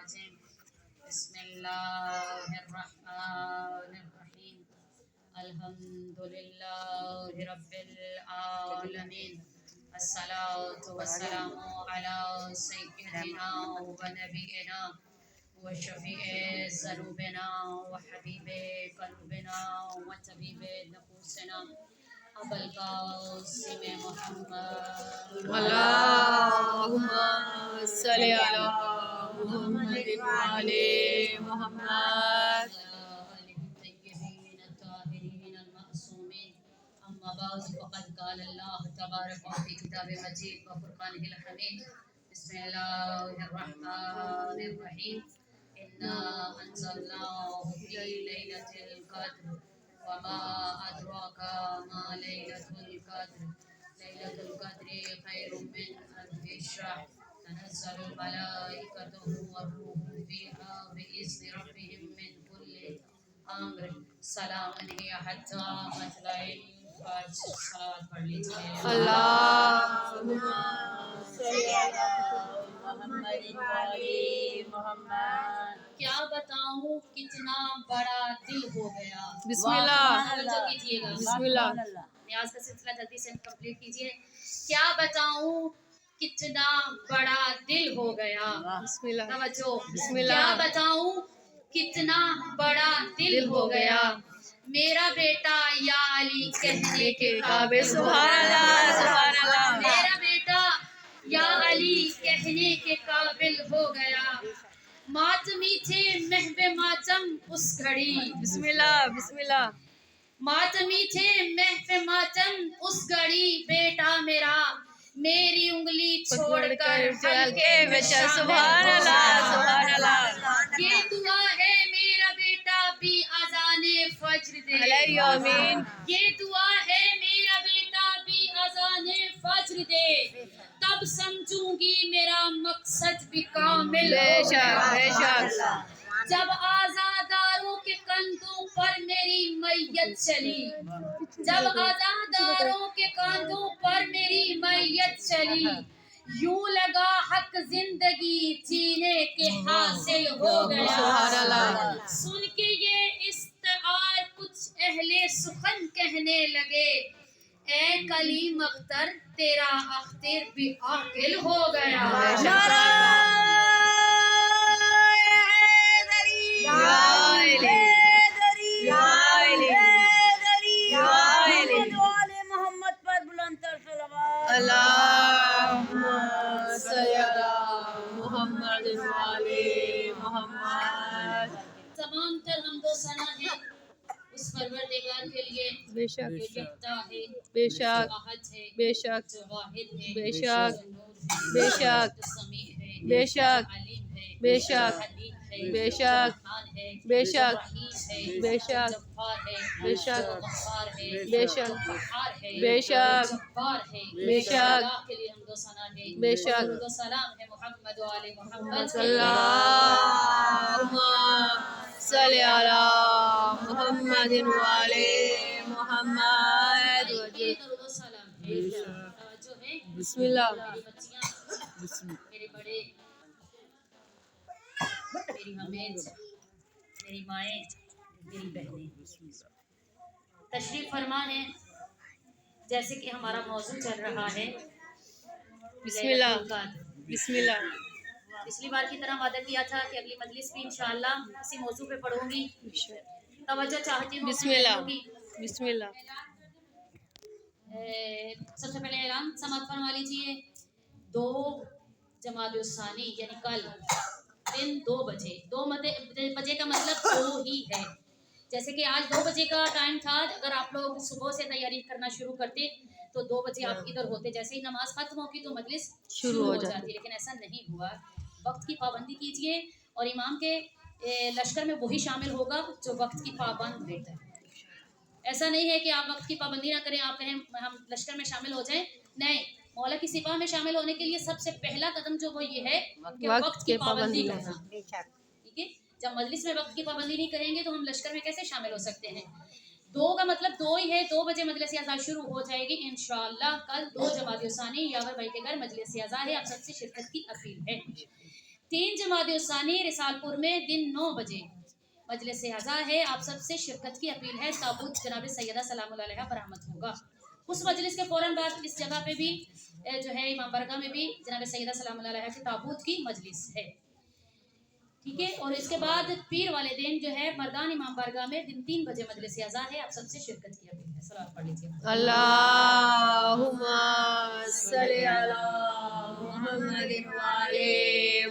रजीम बिस्मिल्लाहिर्रहमानिर्रहीम अल्हम्दुलिल्लाहि रब्बिल आलमीन अस्सलातु वस्सलामु अला सय्यिदिना व नबियिना व शफीए ज़ुनूबिना व हबीबे क़ल्बिना व तबीबे नफूसिना अबुल क़ासिम मुहम्मद अल्लाहुम्मा सल्लि अला मुहम्मद व आले मुहम्मद। अम्मा बाद फ़क़द क़ाल अल्लाह तबारक व फ़ी किताबिल मजीद व फ़ुरक़ानिल हमीद बिस्मिल्लाहिर्रहमानिर्रहीम इन्ना अंज़लनाहु फ़ी लैलतिल क़द्र व मा अदराका मा लैलतुल क़द्र लैलतुल क़द्रि खैरुम मिन अल्फ़ि शहर तनज़्ज़लुल मलाइकतु वर्रूहु फ़ीहा बिइज़्नि रब्बिहिम मिन कुल्लि अम्र सलामुन हिय हत्ता मतलइल फज्र। सलावत पढ़ लीजिए। अल्लाहुम्मा सल्लि अला मुहम्मद व आले मुहम्मद। क्या बताऊं कितना बड़ा दिल हो गया। बिस्मिल्लाह कीजिएगा। बिस्मिल्लाह। न्याज का सिलसिला जल्दी से कंप्लीट कीजिए। क्या बताऊं कितना बड़ा दिल हो गया। बिस्मिल्लाह तवज्जो। बिस्मिल्लाह। क्या बताऊं कितना बड़ा दिल हो गया। मेरा बेटा या अली कहने के काबिल। सुभान अल्लाह सुभान अल्लाह। मेरा बेटा या अली कहने के काबिल हो गया। मातमी थे महबे मातम उस घड़ी। बिस्मिल्लाह बिस्मिल्लाह। मातमी थे महबे मातम उस घड़ी बेटा मेरा मेरी उंगली छोड़कर चल के बेचा। सुभान अल्लाह सुभान अल्लाह। ये दुआ है मेरा बेटा भी अज़ाने फज्र दे। आमीन। ये दुआ है मेरा बेटा भी अज़ाने फज्र दे। तब समझूंगी मेरा मकसद भी कामिल हो बेशक गया। बेशक। जब आज़ादारों के कंधों पर मेरी मैयत चली। जब आज़ादारों के कंधों पर मेरी मैयत चली। यूं लगा हक जिंदगी जीने के हासिल हो गया। सुभान अल्लाह। सुन के ये इस्तार कुछ अहले सुखन कहने लगे। ए कलीम अख्तर तेरा अख्तर भी आकिल हो गया। मोहम्मद पर बुलंद अल्लाहुम्मा सल्लि अला मुहम्मद व आले मुहम्मद। तमाम तर हमदो सना है उस परवरदिगार के लिए बेशक जो यकता है, बेशक जो अहद है, बेशक जो वाहिद है, बेशक जो नूर है, बेशक जो समी है, बेशक जो अलीम है, बेशक जो हलीम है, बेशक जो रहीम है, बेशक जो रहीम है, बेशक जो जब्बार है, बेशक जो गफ्फार है, बेशक जो क़हार है, बेशक जो जब्बार है, बेशक अल्लाह के लिए हमदो सना है। बेशक दुरूद व सलाम है मोहम्मद व आले मोहम्मद। अल्लाहुम्मा सल्लि अला मुहम्मद व आले मुहम्मद। ये दुरूद व सलाम है। जो है बिस्मिल्लाह मेरी बच्चियां, मेरे बड़े, मेरी हमें, मेरी माएँ, मेरी बहनें, तशरीफ फरमा है। जैसे कि हमारा मौजू चल रहा है बिस्मिल्लाह लैलतुल क़द्र। बिस्मिल्लाह। पिछली बार की तरह वादा किया था कि अगली मजलिस भी इंशाअल्लाह इसी मौजू पे पढ़ूंगी। तवज्जो चाहती हूँ। बिस्मिल्लाह बिस्मिल्लाह। सबसे पहले ऐलान समाप्त फरमा लीजिए। 2 जमादुस्सानी यानी कल दिन 2 बजे। 2 बजे का मतलब 2 ही है। जैसे कि आज 2 बजे का टाइम था। अगर आप लोग सुबह से तैयारी करना शुरू करते तो 2 बजे आप इधर होते। जैसे ही नमाज खत्म होगी तो मजलिस शुरू हो जाती, लेकिन ऐसा नहीं हुआ। वक्त की पाबंदी कीजिए और इमाम के लश्कर में वही शामिल होगा जो वक्त की पाबंद रहता है। ऐसा नहीं है कि आप वक्त की पाबंदी ना करें, आप कहें हम लश्कर में शामिल हो जाएं। नहीं, मौला की सिपाह में शामिल होने के लिए सबसे पहला कदम जो वो ये है कि वक्त की पाबंदी करना। ठीक है, जब मजलिस में वक्त की पाबंदी नहीं करेंगे तो हम लश्कर में कैसे शामिल हो सकते हैं। 2 का मतलब 2 ही है। 2 बजे मजलिस अज़ा शुरू हो जाएगी इंशाअल्लाह। कल 2 जमात-ए-सानी यावर भाई के घर मजलिस अज़ा है। आप सबसे शिरकत की अपील है। 3 जमात-उस-सानी रिसालपुर में दिन 9 बजे मजलिस अज़ा है। आप सबसे शिरकत की अपील है। ताबूत जनाब सैयदा सलामुल्लाह अलैहा बरामद होगा। उस मजलिस के फ़ौरन बाद इस जगह पे भी जो है इमाम बारगाह में भी जनाब सैयदा सलामुल्लाह अलैहा के ताबूत की मजलिस है। ठीक है। और इसके बाद पीर वाले दिन जो है मर्दान इमाम बारगाह में दिन 3 बजे मजलिस अज़ा है। आप सबसे शिरकत की अपील है। सलावत पढ़ लीजिए। अल्लाहुम्मा सल्ली अला मुहम्मदिन व आले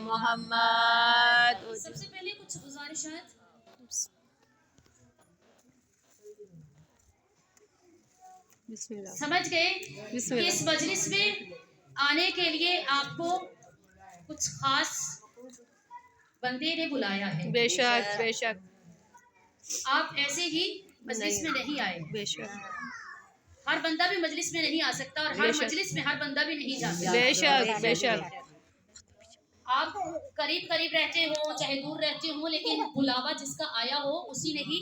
मुहम्मद। सबसे पहले कुछ गुजारिशात। बिस्मिल्लाह। समझ गए कि इस मजलिस में आने के लिए आपको कुछ खास बंदे ने बुलाया है। बेशक बेशक। आप ऐसे ही मजलिस में नहीं आए। बेशक हर बंदा भी मजलिस में नहीं आ सकता और हर मजलिस में हर बंदा भी नहीं जा सकता। बेशक बेशक। आप करीब करीब रहते हो चाहे दूर रहते हो, लेकिन बुलावा जिसका आया हो उसी ने ही।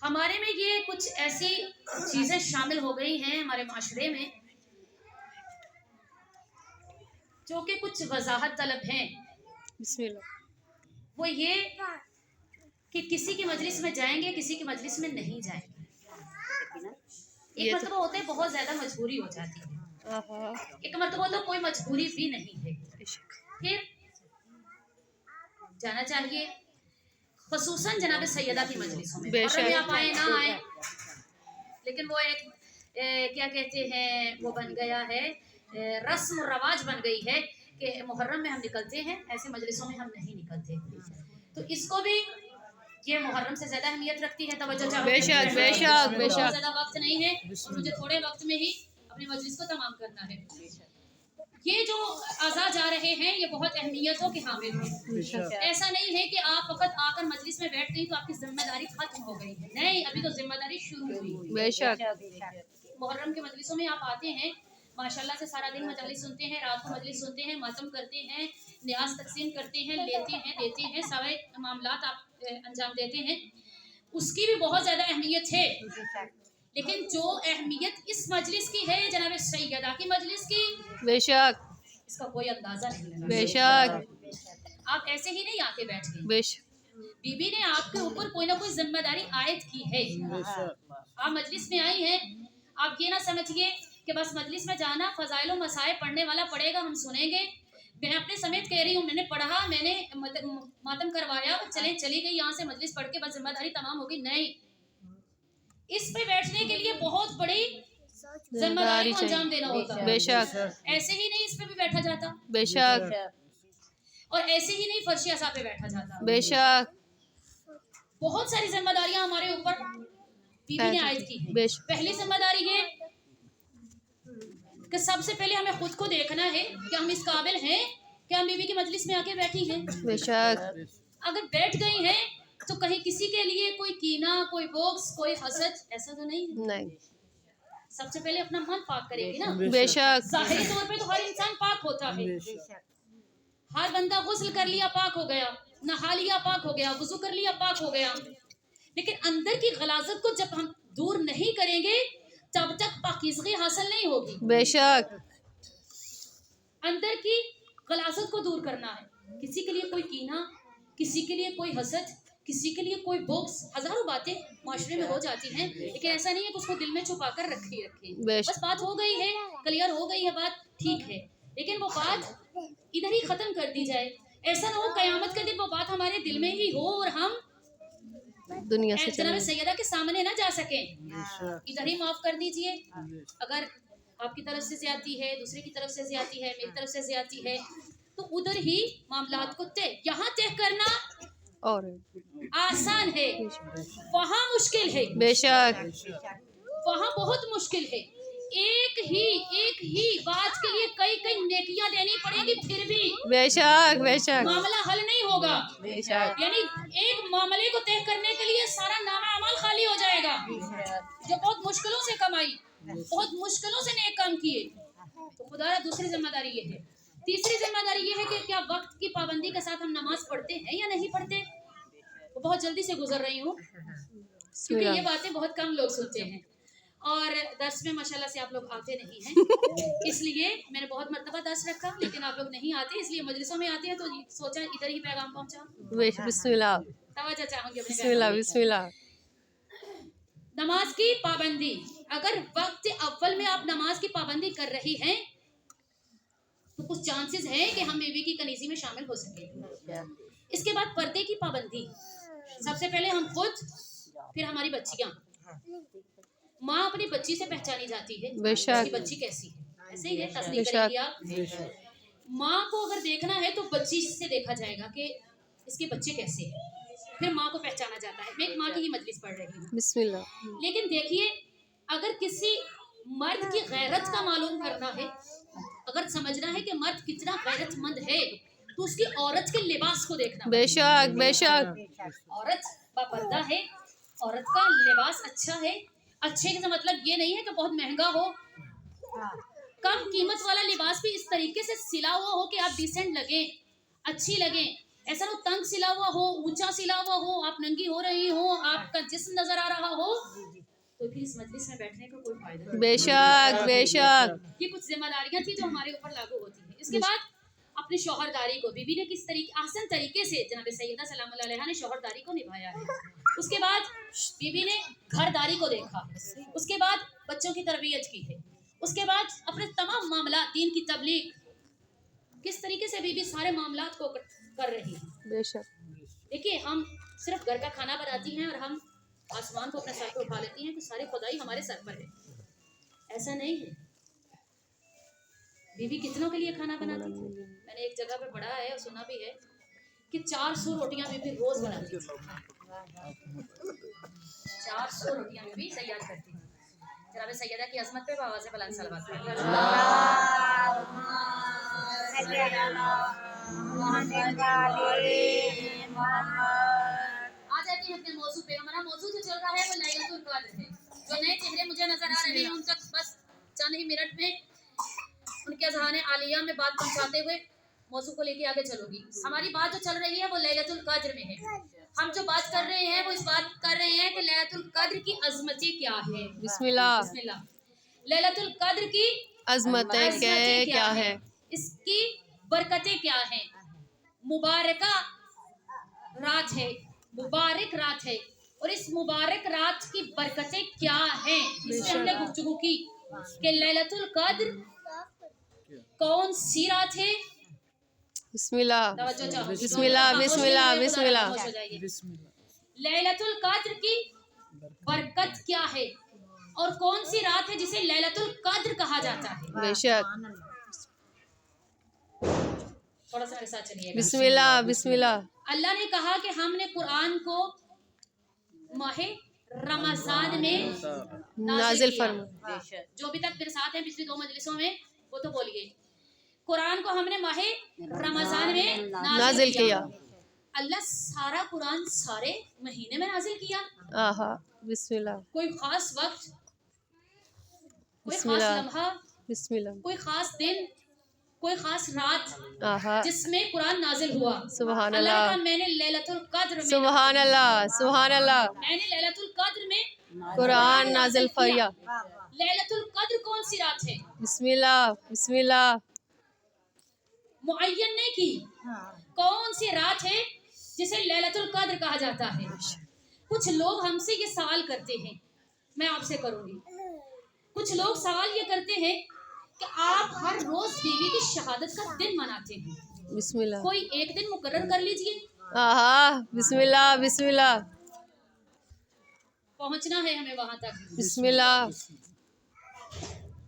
हमारे में ये कुछ ऐसी चीजें शामिल हो गई हैं हमारे माशरे में जो कि कुछ वजाहत तलब हैं। बिस्मिल्लाह। वो ये कि किसी की मजलिस में जाएंगे, किसी की मजलिस में नहीं जाएंगे। एक मरतबा होता है बहुत ज्यादा मजबूरी हो जाती है, एक मरतबा तो कोई मजबूरी भी नहीं है, फिर जाना चाहिए। खसूसन जनाब सैयदा की मजलिसों में में आप आए ना आए, लेकिन वो एक क्या कहते हैं वो बन गया है, रस्म रवाज बन गई है कि मुहर्रम में हम निकलते हैं, ऐसे मजलिसों में हम नहीं निकलते। तो इसको भी ये मुहर्रम से ज्यादा अहमियत रखती है। तवज्जो चाहो बेशक बेशक बेशक। ज्यादा वक्त नहीं है, मुझे थोड़े वक्त में ही अपनी मजलिस को तमाम करना है। ये जो अज़ा जा रहे हैं ये बहुत अहमियतों के हामिल हैं। ऐसा नहीं है कि आप फकत आकर मजलिस में बैठ गई तो आपकी जिम्मेदारी खत्म हो गई है, नहीं, अभी तो जिम्मेदारी शुरू हुई। बेशक। मुहर्रम के मजलिसों में आप आते हैं, माशाल्लाह से सारा दिन मजलिस सुनते हैं, रात को मजलिस सुनते हैं, मातम करते हैं, न्याज तकसीम करते हैं, लेते हैं देते हैं, सारे मामलात आप अंजाम देते हैं, उसकी भी बहुत ज़्यादा अहमियत है। लेकिन जो अहमियत इस मजलिस की है जनाब सैयदा की मजलिस की, बेशक, इसका कोई अंदाजा नहीं लगा। बेशक। आप ऐसे ही नहीं आके बैठ गए, बेशक बीबी ने आपके ऊपर कोई ना कोई जिम्मेदारी आयद की है। आप मजलिस में आई हैं, आप ये ना समझिए कि बस मजलिस में जाना, फजाइल मसाए पढ़ने वाला पढ़ेगा, हम सुनेंगे। मैं अपने समेत कह रही हूँ, मैंने पढ़ा, मैंने मातम करवाया, चली गई यहाँ से मजलिस पढ़ के, बस जिम्मेदारी तमाम होगी, नहीं। इस पे बैठने के लिए बहुत बड़ी जिम्मेदारी को अंजाम देना होता है। बेशक। ऐसे ही नहीं इस पे भी बैठा जाता। बेशक। और ऐसे ही नहीं फर्श अज़ा पे बैठा जाता। बेशक। बहुत सारी जिम्मेदारियां हमारे ऊपर बीबी ने आयद की है। पहली जिम्मेदारी ये कि सबसे पहले हमें खुद को देखना है कि हम इस काबिल हैं कि हम बीबी की मजलिस में आके बैठी हैं। बेशक। अगर बैठ गई हैं तो कहीं किसी के लिए कोई कीना, कोई बोक्स, कोई हसद, ऐसा तो नहीं। सबसे पहले अपना मन पाक करेंगे ना। बेशक। ज़ाहिरी तौर पे तो हर इंसान पाक होता है, हर बंदा गुस्ल कर लिया पाक हो गया, नहा लिया पाक हो गया, वुज़ू कर लिया पाक हो गया, लेकिन अंदर की गलाजत को जब हम दूर नहीं करेंगे तब तक पाकीज़गी हासिल नहीं होगी। बेशक। अंदर की गलाजत को दूर करना है। किसी के लिए कोई कीना, किसी के लिए कोई हसद, किसी के लिए कोई बोक्स, हजारों बातें माशरे में हो जाती हैं, लेकिन ऐसा नहीं है कि उसको दिल में छुपा कर रखे। बस बात हो गई है, क्लियर हो गई है बात, ठीक है, लेकिन वो बात इधर ही खत्म कर दी जाए। ऐसा ना हो कयामत के दिन वो बात हमारे दिल में ही हो और हम दुनिया से जनाब सैयदा के सामने ना जा सकें। इधर ही माफ कर दीजिए। अगर आपकी तरफ से ज्यादती है, दूसरे की तरफ से ज्यादती है, मेरी तरफ से ज्यादती है, तो उधर ही मामलात को तय, यहाँ तय करना और आसान है, वहाँ मुश्किल है। बेशक। वहाँ बहुत मुश्किल है। एक ही बात के लिए कई नेकियां देनी पड़ेगी, फिर भी बेशक बेशक मामला हल नहीं होगा। बेशक। यानी एक मामले को तय करने के लिए सारा नामा अमल खाली हो जाएगा, जो बहुत मुश्किलों से कमाई, बहुत मुश्किलों से नेक काम किए। तो खुदा, दूसरी जिम्मेदारी ये है। तीसरी जिम्मेदारी ये है कि क्या वक्त की पाबंदी के साथ हम नमाज पढ़ते हैं या नहीं पढ़ते। वो बहुत जल्दी से गुजर रही हूँ क्योंकि ये बातें बहुत कम लोग सुनते हैं। और दर्स में माशाल्लाह से आप लोग आते नहीं हैं, इसलिए मैंने बहुत मर्तबा दर्स रखा, लेकिन आप लोग नहीं आते, इसलिए मजलिसों में आते हैं तो सोचा इधर ही पैगाम पहुंचा। बिस्मिल्लाह तवज्जो चाहूंगी अपने बिस्मिल्लाह पैगाम की। बिस्मिल्लाह। नमाज की पाबंदी, अगर वक्त अव्वल में आप नमाज की पाबंदी कर रही हैं तो कुछ चांसेस है कि हम बीवी की कनीजी में शामिल हो सके। इसके बाद पर्दे की पाबंदी, सबसे पहले हम खुद, फिर हमारी बच्चियां। माँ अपनी बच्ची से पहचानी जाती है, बेशक। उसकी बच्ची कैसी है, ऐसे ही है, तस्दीक बेशक। करेंगी आप। माँ को अगर देखना है तो बच्ची से देखा जाएगा कि इसके बच्चे कैसे हैं, फिर माँ को पहचाना जाता है। मैं एक माँ की ही मजलिस पढ़ रही हूँ। बिस्मिल्लाह। लेकिन देखिए, अगर किसी मर्द की गैरत का मालूम करना है, अगर समझना है कि मर्द कितना गैरतमंद है, तो उसकी औरत के लिबास को देखना। बेशक बेशक। औरत बापर्दा है, औरत का लिबास अच्छा है। अच्छे का मतलब ये नहीं है कि बहुत महंगा हो, कम कीमत वाला लिबास भी इस तरीके से सिला हुआ हो कि आप डिसेंट लगे, अच्छी लगे। ऐसा वो तंग सिला हुआ हो, ऊंचा सिला हुआ हो, आप नंगी हो रही हो, आपका जिस्म नजर आ रहा हो, तो फिर इस मजलिस में बैठने का कोई फायदा नहीं। बेशक बेशक। ये कुछ जिम्मेदारियां थी जो हमारे ऊपर लागू होती हैं। इसके बाद अपनी शौहरदारी को बीवी ने किस तरीके आसान तरीके से जनाब सैयदा सलामुल्लाह अलैहा ने शौहरदारी को निभाया है। उसके बाद बीवी ने घरदारी को देखा, उसके बाद बच्चों की तरबियत की है, उसके बाद अपने तमाम मामला दीन की तबलीग, किस तरीके से बीवी सारे मामलात को कर रही है। बेशक। देखिए, हम सिर्फ घर का खाना बनाती हैं और हम आसमान को अपने सर पर उठा लेती हैं कि सारी खुदाई हमारे सर पर है, ऐसा नहीं है। बीवी कितनों के लिए खाना बनाती थी? मैंने एक जगह पे पढ़ा है और सुना भी है कि 400 रोटियां बीवी रोज बनाती थी। 400 रोटियां बीवी तैयार करती थी। जनाब सैयदा की अजमत पे आवाज़ से बुलंद सलवात आ जाती है अपने मौजू पे। हमारा मौजू जो चल रहा है वो लैलतुल कद्र है। जो नए चेहरे मुझे नजर आ रहे हैं उन तक बस चंद ही मिनट में उनके अज़हान आलिया में बात पहुंचाते हुए मौजू को लेके आगे चलूंगी। हमारी बात जो चल रही है वो लैलतुल कद्र में है। हम जो बात कर रहे हैं वो इस बात कर रहे हैं कि लैलतुल कद्र की अजमतें क्या है। बिस्मिल्लाह। बिस्मिल्लाह। लैलतुल कद्र की अजमतें क्या है? इसकी बरकतें क्या हैं? मुबारका रात है, मुबारक रात है, और इस मुबारक रात की बरकतें क्या हैं, इस पे हमने गुफ्तगू की कि लैलतुल कद्र कौन सी रात है। बिस्मिल्लाह तवज्जो चाहूंगी। बिस्मिल्लाह बिस्मिल्लाह बिस्मिल्लाह। लैलतुल कद्र की बरकत क्या है और कौन सी रात है जिसे लैलतुल कद्र कहा जाता है। बेशक। थोड़ा सा मेरे साथ चलिएगा। बिस्मिल्लाह बिस्मिल्लाह। अल्लाह ने कहा कि हमने कुरान को माहे रमजान में नाजिल फरमा। जो अभी तक मेरे साथ हैं पिछली 2 मजलिसों में वो तो बोलिए, कुरान को हमने माहे रमजान में नाजिल किया। अल्लाह सारा कुरान सारे महीने में नाजिल किया। आहा बिस्मिल्लाह कोई खास वक्त, कोई खास बिस्मिल्लाह। लम्हा, बिस्मिल्लाह। कोई खास दिन, कोई खास रात आहा जिसमें कुरान नाजिल हुआ। सुभान अल्लाह अल्लाह का मैंने लैलतुल कद्र में सुभान अल्लाह सुभान अल्लाह मैंने लैलतुल कद्र में कुरान नाजिल फरिया। लैलतुल कद्र कौन सी रात है? बिस्मिल्लाह बिस्मिल्लाह। मुअय्यन नहीं की, कौन सी रात है जिसे लैलतुल कद्र कहा जाता है। कुछ लोग हमसे ये सवाल करते हैं, मैं आपसे करूंगी। कुछ लोग सवाल ये करते हैं कि आप हर रोज बीवी की शहादत का दिन मनाते हैं, बिस्मिल्लाह। कोई एक दिन मुकर्रर कर लीजिए। आहा बिस्मिल्लाह बिस्मिल्लाह पहुंचना है हमें वहां तक। बिस्मिल्लाह।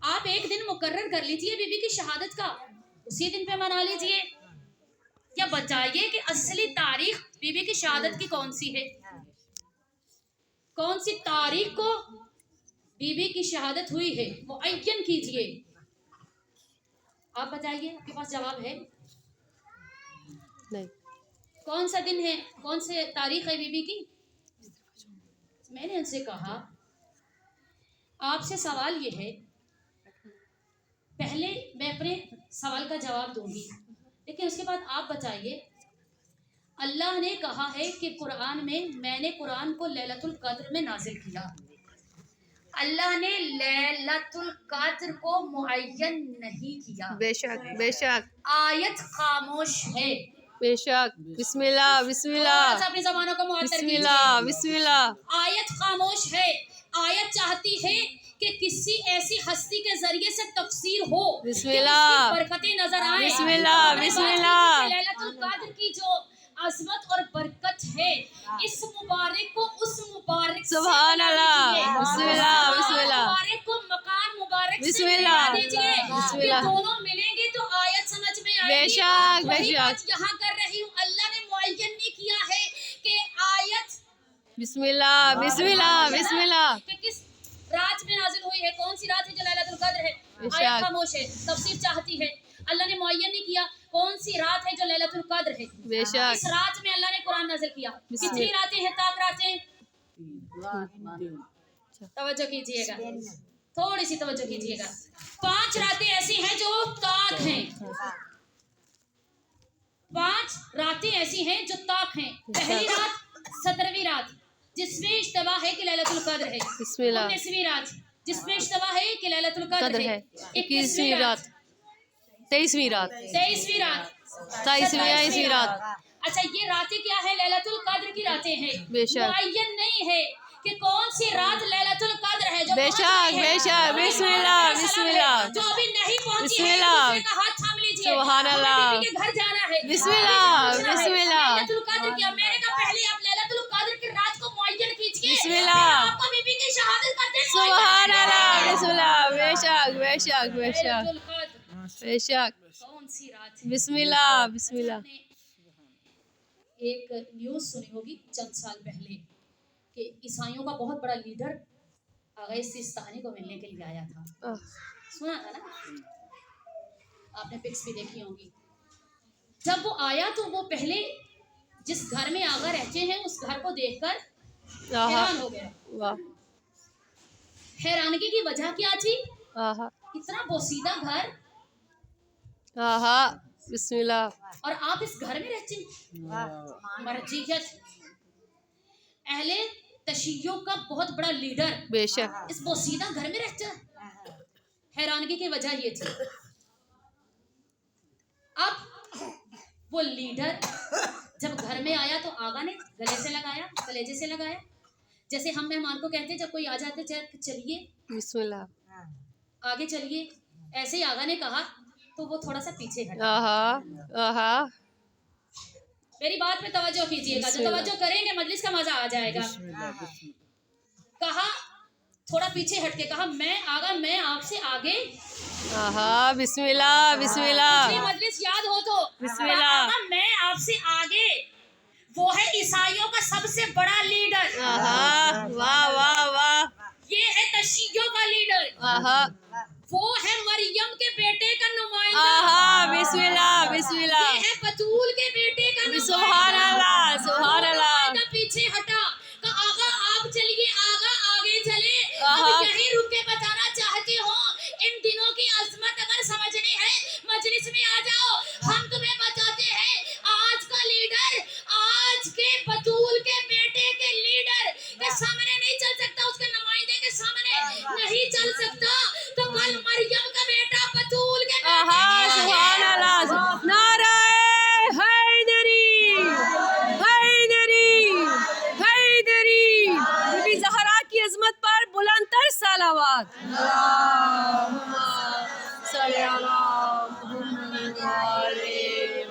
आप एक दिन मुकर्रर कर लीजिए बीवी की शहादत का, उसी दिन पे मना लीजिए। या बताइए कि असली तारीख बीवी की शहादत की कौन सी है, कौन सी तारीख को बीवी की शहादत हुई है, मुअय्यन कीजिए। आप बताइए, आपके पास जवाब है? नहीं। कौन सा दिन है, कौन से तारीख है बीवी की? मैंने उनसे कहा, आपसे सवाल ये है, पहले मैं अपने सवाल का जवाब दूंगी, लेकिन उसके बाद आप बताइए। अल्लाह ने कहा है कि कुरान में मैंने कुरान को लैलतुल कद्र में नाजिल किया। अल्लाह ने लैलतुल कद्र को मुअय्यन नहीं किया। बेशक बेशक आयत खामोश है। बेशक। बिस्मिल्लाह बिस्मिल्लाह थोड़ा सा अपनी जबानों को मुअत्तर बिस्मिल्लाह कीजिए। बिस्मिल्लाह। आयत खामोश है। आयत चाहती है कि किसी ऐसी हस्ती के जरिए से तफसीर हो कि बिस्मिल्लाह। उसकी बरकतें नजर आए। बिस्मिल्लाह, हमने बात की थी बिस्मिल्लाह। कि लैलतुल कद्र की जो अजमत और बरकत है, इस मुबारक को उस मुबारक से सुभान मिला अल्लाह। दीजिए। बिस्मिल्लाह, इस बिस्मिल्लाह। मुबारक को मकान मुबारक से बिस्मिल्लाह, मिला दीजिए। बिस्मिल्लाह। ये दोनों मिलेंगे तो आयत समझ में आएगी। बेशक, वही बेशक। बात यहाँ कर रही हूँ। अल्लाह ने मुअय्यन नहीं किया है कि आयत बिस्मिल्लाह बिस्मिल्लाह बिस्मिल्लाह। कि किस रात में नाजिल हुई है, कौन सी रात है जो लैलतुल कद्र है। बेशक। आयत खामोश है, तफसीर चाहती है। अल्लाह ने मुअय्यन नहीं किया कौन सी रात है जो लैलतुल कद्र है। बेशक। इस रात में अल्लाह ने कुरान नाजिल किया। कितनी रातें हैं? ताक रातें। तवज्जो कीजिएगा, थोड़ी सी तवज्जो कीजिएगा। 5 रातें ऐसी हैं जो ताक हैं। 5 रातें ऐसी हैं जो ताक हैं। पहली रात 17वीं रात जिसमें इश्तबा है कि लैलतुल कद्र है। बिस्मिल्लाह। 19वीं रात जिसमें इश्तबा है कि लैलतुल कद्र कद्र है। है। 21वीं रात 23वीं रात 23वीं रात 27वीं रात। अच्छा, ये रातें क्या है? लैलतुल कद्र की रातें हैं। बेशक। मुअय्यन नहीं है कि कौन सी रात लैलतुल कद्र है जो बेशक, पहुंच गई है। बेशक। बिस्मिल्लाह, बिस्मिल्लाह। जो अभी नहीं पहुंची है, बिस्मिल्लाह। दूसरे का हाथ थाम लीजिए। सुभान हमें अल्लाह। बीबी के घर जाना है। बिस्मिल्लाह, पूछना है, बिस्मिल्लाह। लैलतुल कद्र क्या? मैंने कहा पहले आप लैलतुल कद्र की रात को मुअय्यन कीजिए। बिस्मिल्लाह। फिर आपको बीबी की शहादत का दिन सुभान मुअय्यन अल्लाह। कीजिए। बिस्मिल्लाह। बेशक बेशक बेशक लैलतुल कद्र बेशक। कौन सी रात है? बिस्मिल्लाह बिस्मिल्लाह। आपने एक न्यूज़ सुनी होगी चंद साल पहले कि ईसाइयों का बहुत बड़ा लीडर अगैस सिस्तानी को मिलने के लिए आया था। सुना था ना? आपने पिक्स भी देखी होंगी। जब वो आया तो वो पहले जिस घर में आगा रहते हैं उस घर को देखकर आहा। हैरान हो गया। वाह। हैरानगी की वजह क्या थी? आहा इतना बोसीदा घर आहा। बिस्मिल्लाह। और आप इस घर में रहते हैं। मर्जियत अहले तशय्यो का बहुत बड़ा लीडर बेशक। इस बोसीदा घर में रहता है। हैरानगी की वजह ये थी। अब वो लीडर जब घर में आया तो आगा ने गले से लगाया, कलेजे से लगाया। जैसे हम मेहमान को कहते हैं जब कोई आ जाते चलिए बिस्मिल्लाह। आगे चलिए, ऐसे ही आगा ने कहा तो वो थोड़ा सा पीछे हटा। आहा आहा। मेरी बात पे तवज्जो कीजिएगा, जो तवज्जो करेंगे मजलिस का मजा आ जाएगा। कहा थोड़ा पीछे हटके कहा मैं आपसे आगे। आहा। बिस्मिल्लाह बिस्मिल्लाह ये मजलिस याद हो तो बिस्मिल्लाह। आगा मैं आपसे आगे। वो है ईसाइयों का सबसे बड़ा लीडर। आहा। वाह वाह वाह। ये है तशय्यो का लीडर। आहा। वो है मरियम के बेटे का नुमाइंदा। आहा। बिस्मिल्लाह बिस्मिल्लाह। ये है बतूल के बेटे का नुमाइंदा। सुभान अल्लाह सुभान अल्लाह। नुमाइंदा पीछे हटा कहा आगा आप चलिए, आगा आगे चले। आहा। अब यही रुक के बताना चाहते हो इन दिनों की अजमत अगर समझनी है मजलिस में आ जाओ। हम तुम्हें बताते हैं आज का लीडर, आज के बतूल के बेटे के लीडर के सामने नहीं चल सकता, उसके नुमाइंदे के सामने नहीं चल सकता, तो कल मरियम का बेटा बतूल के आहा। सुभान अल्लाह। नाराए हैदरी हैदरी हैदरी। बीबी ज़हरा की अजमत पर बुलंदतर सलावत।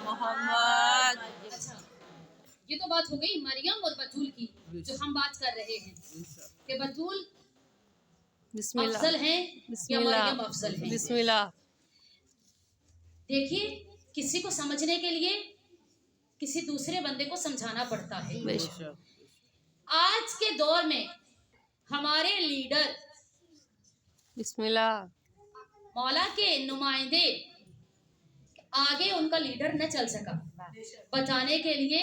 मोहम्मद। अच्छा, ये तो बात हो गई मरियम और बतूल की, जो हम बात कर रहे हैं कि बतूल बिस्मिल्लाह अफजल है या बिस्मिल्लाह मरियम अफजल है। बिस्मिल्लाह। देखिए, किसी को समझने के लिए किसी दूसरे बंदे को समझाना पड़ता है। बेशक। आज के दौर में हमारे लीडर बिस्मिल्लाह। मौला के नुमाइंदे आगे उनका लीडर न चल सका बताने के लिए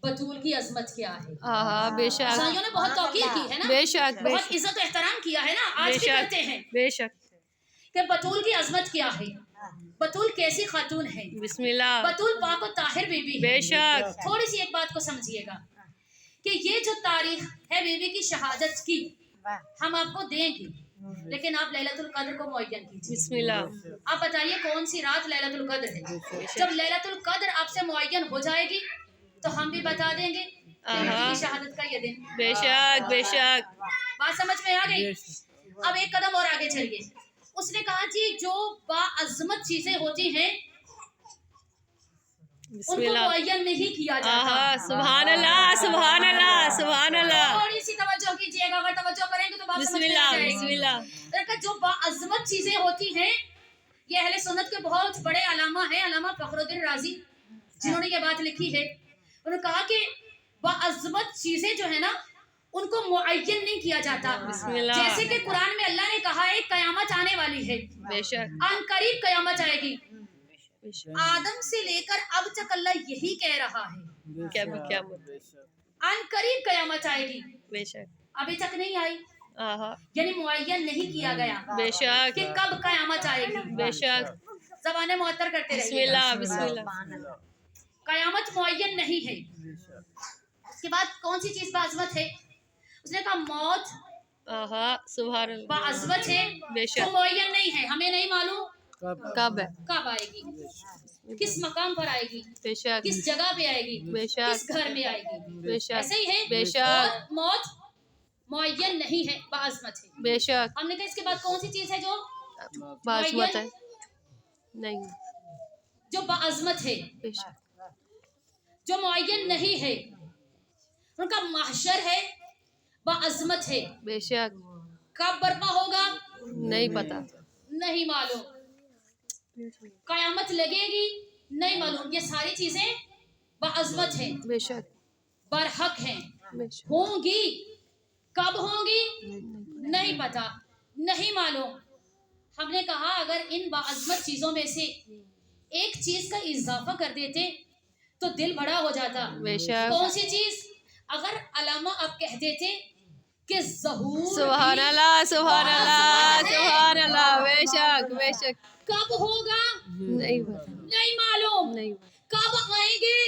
बतूल की अजमत क्या है। आहा। बेशक ईसाइयों ने बहुत तौकीर की है ना, बेशक बहुत बेशक इज्जत एहतराम किया है ना, आज भी बेशक करते हैं बेशक। कि बतूल की अजमत क्या है, बतूल कैसी खातून है, बिस्मिल्लाह। बतूल पाक और ताहिर बीबी है। बेशक। थोड़ी सी एक बात को समझिएगा कि ये जो तारीख है बीबी की शहादत की, हम आपको देंगे, लेकिन आप लैलतुल कद्र को मुअय्यन कीजिए। बिस्मिल्लाह। आप बताइए कौन सी रात लैलतुल कद्र है। जब लैलतुल कद्र आपसे मुअय्यन हो जाएगी तो हम भी बता देंगे की शहादत का ये दिन। बेशक बेशक। बात समझ में आ गई। अब एक कदम और आगे चलिए। उसने कहा जी जो बाअज़मत चीजें होती हैं उनको बिस्मिल्लाह। मुअय्यन नहीं किया जाता। सुभान अल्लाह सुभान अल्लाह सुभान अल्लाह। थोड़ी सी तवज्जो कीजिएगा, अगर तवज्जो करेंगे तो बात समझ में आ बिस्मिल्लाह जाएगी। बिस्मिल्लाह। देखा जो बाअज़मत चीजें होती हैं ये अहले सुन्नत के बहुत बड़े अलामा हैं, अलामा फखरुद्दीन राजी जिन्होंने ये बात लिखी है। उन्होंने कहा कि बाअज़मत चीजें जो है ना उनको मुअय्यन नहीं किया जाता। बिस्मिल्लाह। जैसे कि कुरान में अल्लाह ने कहा है कयामत आने वाली है, बेशक अनकरीब कयामत आएगी। बेशक। आदम से लेकर अब तक अल्लाह यही कह रहा है क्या क्या अनकरीब कयामत आएगी, बेशक। अभी तक नहीं आई, आहा यानी मुअय्यन नहीं किया गया बेशक कि कब कयामत आएगी। बेशक। ज़बाने मुअत्तर करते रहिए। बिस्मिल्लाह बिस्मिल्लाह। कयामत मुअय्यन नहीं है। उसके बाद कौन सी चीज बाअज़मत है? उसने कहा मौत आहा सुभान अल्लाह। बाअज़मत है, बेशक। वो मुअय्यन नहीं है, हमें नहीं मालूम कब है? कब आएगी, किस मकाम पर आएगी, बेशक किस जगह पे आएगी, बेशक। किस घर में आएगी। बेशक ऐसे ही है। बेशक। और मौत मुअय्यन नहीं है, बाअज़मत है। बेशक। हमने कहा इसके बाद कौन सी चीज है जो बाज़मत है? नहीं जो बाअज़मत है, बेशक। जो मुअय्यन नहीं है? उनका महशर है, बाअज़मत है। बेशक। कब बर्पा होगा नहीं पता। नहीं मालूम, कयामत लगेगी नहीं मालूम। ये सारी चीजें बाअज़मत है, बेशक बरहक हैं, बेशक। होंगी, कब होंगी नहीं पता, नहीं मालूम। हमने कहा अगर इन बाअज़मत चीजों में से एक चीज का इजाफा कर देते तो दिल बड़ा हो जाता। बेशक। कौन सी चीज? अगर अलामा आप कह देते कि ज़हूर सुभान अल्लाह सुभान अल्लाह सुभान अल्लाह। बेशक बेशक। कब होगा नहीं पता। नहीं मालूम, नहीं कब आएंगे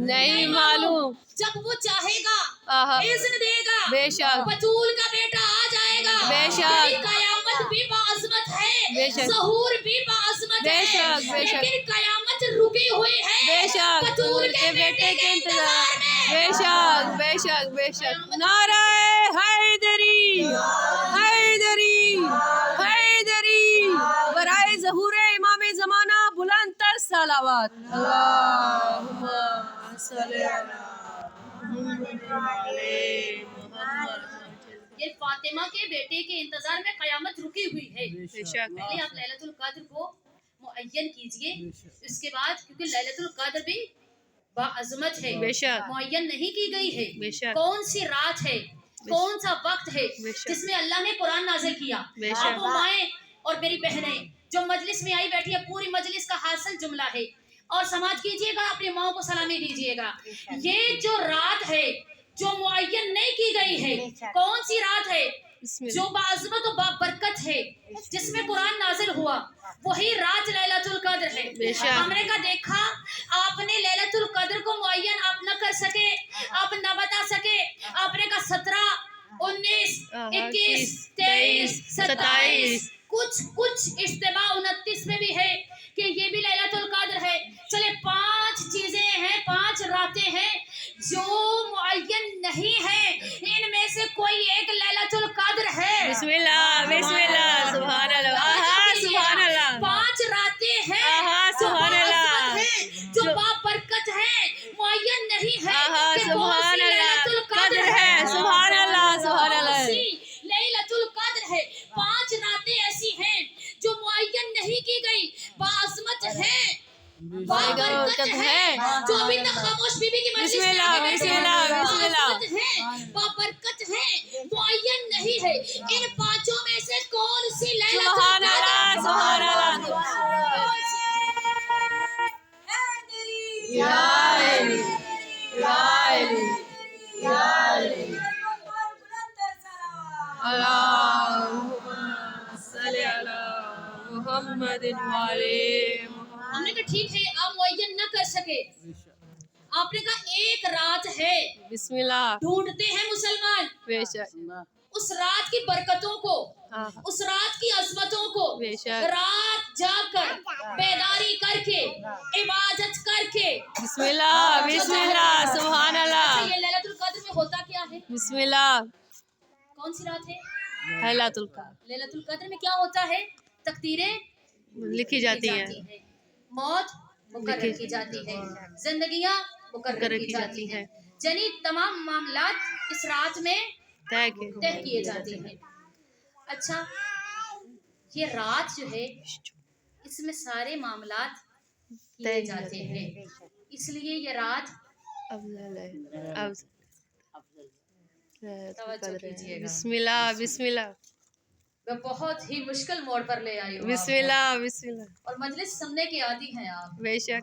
नहीं मालूम। जब वो चाहेगा आहा इज़्न देगा, बेशक बतूल का बेटा आ जाएगा। बेशक। यानी कयामत भी बाअज़मत है, बेशक। ज़हूर भी बाअज़मत है, बेशक बेशक। लेकिन कयामत रुकी हुई है बेशक बतूल के बेटे के इंतजार में। बेशक बेशक बेशक। नारे हैदरी हैदरी हैदरी बराए ज़हूरे इमाम ज़माना बुलंद तर सलावत। अल्लाहुम्मा सल्ली अला ये फातिमा के बेटे के इंतजार में कयामत रुकी हुई है। बेशक। पहले आप लैलतुल कद्र को मुअय्यन कीजिए, इसके बाद क्योंकि लैलतुल कद्र भी बाअज़मत है, बेशक। मुअय्यन नहीं की गई है। बेशक। कौन सी रात है, कौन सा वक्त है बेशक। जिसमें अल्लाह ने कुरान नाज़िल किया। बेशक। आपको माएँ और मेरी बहनें जो मजलिस में आई बैठी है, पूरी मजलिस का हासिल जुमला है और समाज कीजिएगा, अपनी माओ को सलामी दीजिएगा। ये जो रात है जो मुअय्यन नहीं की गई है, कौन सी रात है? जो बाअज़मत और बाबरकत है, जिसमें कुरान नाजिल हुआ, वही रात लैलतुल कद्र है। बेशक। हमने का देखा आपने लैलतुल कद्र को मुअय्यन आप न कर सके, आप न बता सके। आपने का 17, 19, 21, 23, 27 कुछ इज्तिमा 29 में भी है कि ये भी लैलतुल कद्र है। चले 5 चीजें हैं, 5 रातें हैं जो मुअय्यन नहीं है, इनमें से कोई एक लैलतुल कद्र है। बिस्मिल्लाह बिस्मिल्लाह सुभान अल्लाह। आहा सुभान अल्लाह। 5 रातें हैं आहा जो सुभान अल्लाह। बाबरकत हैं, जो बाबरकत हैं, मुअय्यन नहीं है आहा कि कौन सुभान सी अल्लाह। लैलतुल कद्र है सुभान अल्लाह सुभान अल्लाह। कौन सी लैलतुल कद्र है? 5 रातें ऐसी हैं जो मुअय्यन नहीं की गई, बाअज़मत है, बाबरकत है, जो अभी तक खामोश बीबी की मजलिस में बिस्मिल्लाह, आके बैठे हैं, बिस्मिल्लाह, बिस्मिल्लाह। बाअज़मत है, बाबरकत है, मुअय्यन नहीं है। इन 5 में से कौन सी लैलतुल सुभान कद्र? अल्लाह सुभान अल्लाह। या अली या अली या अली अल्लाहुम्मा सल्ली अला मुहम्मदिन व आले मुहम्मद। हमने कहा ठीक है आप मुअय्यन न कर सके, आपने कहा एक रात है, बिस्मिल्लाह ढूंढते हैं मुसलमान, बेशक उस रात की बरकतों को, हाँ। उस रात की अजमतों को बेशक। रात जाकर बेदारी करके इबादत करके बिस्मिल्लाह बिस्मिल्लाह सुभान अल्लाह। अच्छा, ये लैलतुल कद्र में होता क्या है? बिस्मिल्लाह। कौन सी रात है? लैलतुल कद्र लैलतुल कद्र में क्या होता है? तकदीरें लिखी जाती है, है, मौत मुकर्रर की जाती है, जिंदगियां मुकर्रर की जाती है, यानी तमाम मामलात इस रात में तय तय किए जाते हैं। अच्छा, ये रात जो है इसमें सारे मामलात किए जाते हैं, इसलिए ये रात तवज्जो कीजिएगा। बिस्मिल्लाह बिस्मिल्लाह मैं बहुत ही मुश्किल मोड़ पर ले आई हूँ बिस्मिल्लाह बिस्मिल्लाह। आपको। और मजलिस सुनने की आदी हैं आप। बेशक।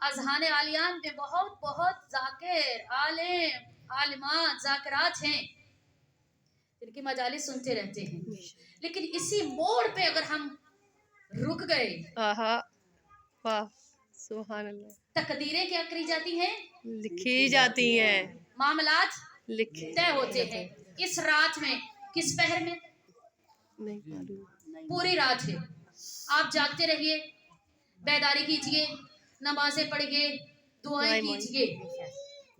अजहान आलियान में बहुत बहुत जाकिर आलिम आलिमात जाकिरात हैं जिनकी मजालिस सुनते रहते हैं, लेकिन इसी मोड़ पे अगर हम रुक गए, आहा वाह सुभान अल्लाह। तकदीरें क्या करी जाती हैं? लिखी जाती है, मामलात लिखी तय होते हैं। इस रात में, किस पहर में? नहीं मालूम। पूरी रात है। आप जागते रहिए, बेदारी कीजिए, नमाजें पढ़िए, दुआएं कीजिए।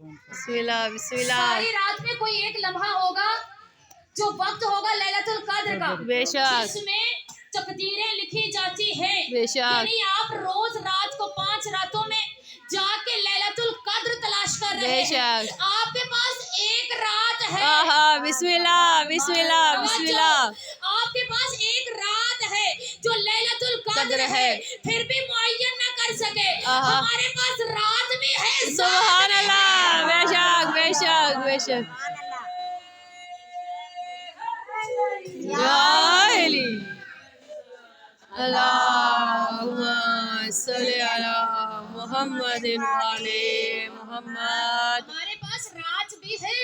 बिस्मिल्लाह बिस्मिल्लाह। सारी रात में कोई एक लम्हा होगा जो वक्त होगा लैलतुल कद्र का, बेशक। जिसमें तकदीरें लिखी जाती हैं। बेशक। यानी आप रोज रात को 5 रातों में जाके लैलतुल कद्र तलाश कर रहे हैं। बेशक। आपके पास एक रात है। आहा बिस्मिल्लाह बिस्मिल्लाह बिस्मिल्लाह। आपके पास एक रात है जो लैलतुल कद्र है, फिर भी मुअय्यन न कर सके। आहा। हमारे पास रात भी है। सुभान अल्लाह। बेशक बेशक बेशक। अल्लाहुम्मा सल्ली अला मुहम्मदिन व आले मुहम्मद। हमारे पास रात भी है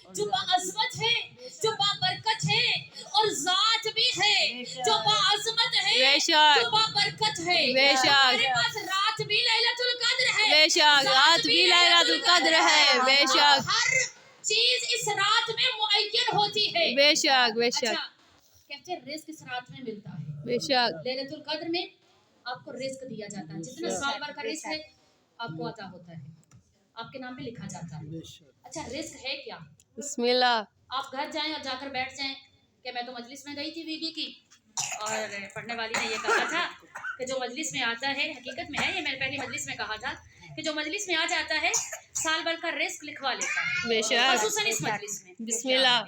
जो बाअज़मत है, जो बाबरकत है, और जात भी है जो बाअज़मत है, बेशक। जो बाबरकत है। बेशक। हमारे पास रात भी लैलतुल कद्र है, बेशक। रात भी लैलतुल कद्र है। बेशक। हर चीज इस रात में मुअय्यन होती है। बेशक बेशक। अच्छा, कहते हैं रिस्क इस रात में मिलता है। बेशक। लैलतुल कद्र में आपको रिस्क दिया जाता है, जितना साल भर का रिस्क है आपको अता होता है, आपके नाम पे लिखा जाता है। अच्छा, रिस्क है क्या? बिस्मिल्लाह। आप घर जाएं और जाकर बैठ जाएं कि मैं तो मजलिस में गई थी बीबी की, और पढ़ने वाली ने ये कहा था कि जो मजलिस में आता है, हकीकत में है ये, मैंने पहली मजलिस में कहा था कि जो मजलिस में आ जाता है साल भर का रिस्क लिखवा लेता है। बेशक। खसूसन इस मजलिस में, बिस्मिल्लाह।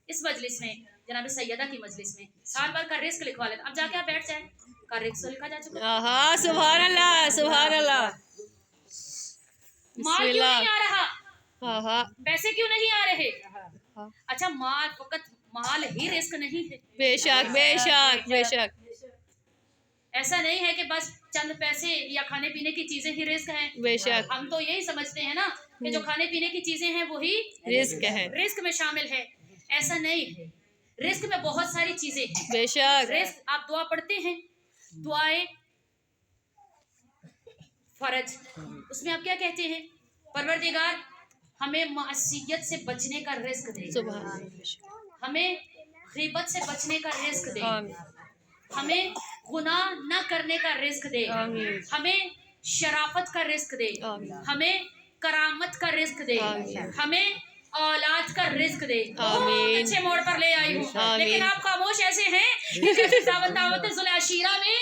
इस मजलिस में, जनाब सैयदा की मजलिस में साल भर का रिस्क लिखवा लेता। अब जाके आप बैठ जाए, का रिस्क तो लिखा जा चुका है। आहा सुभान अल्लाह सुभान अल्लाह। माल क्यों नहीं आ रहा? आहा। पैसे क्यों नहीं आ रहे? अच्छा, माल फकत माल ही रिस्क नहीं है। बेशक बेशक बेशक। ऐसा नहीं है कि बस चंद पैसे या खाने पीने की चीजें ही रिस्क हैं। बेशक। हम तो यही समझते हैं ना कि जो खाने पीने की चीजें हैं वही रिस्क है, रिस्क में शामिल है। ऐसा नहीं है, रिस्क में बहुत सारी चीजें हैं। बेशक। रिस्क, आप दुआ पढ़ते हैं, दुआएं फर्ज, उसमें आप क्या कहते हैं? परवरदिगार हमें मासियत से बचने का रिस्क दे, हमें गीबत से बचने का रिस्क दे, हमें गुनाह न करने का रिस्क दे, हमें शराफत का रिस्क दे, हमें करामत का रिस्क दे, हमें औलाद का रिस्क दे। बहुत अच्छे मोड़ पर ले आई हूँ, लेकिन आप खामोश ऐसे हैं। दावत दावत ज़ुल अशीरा में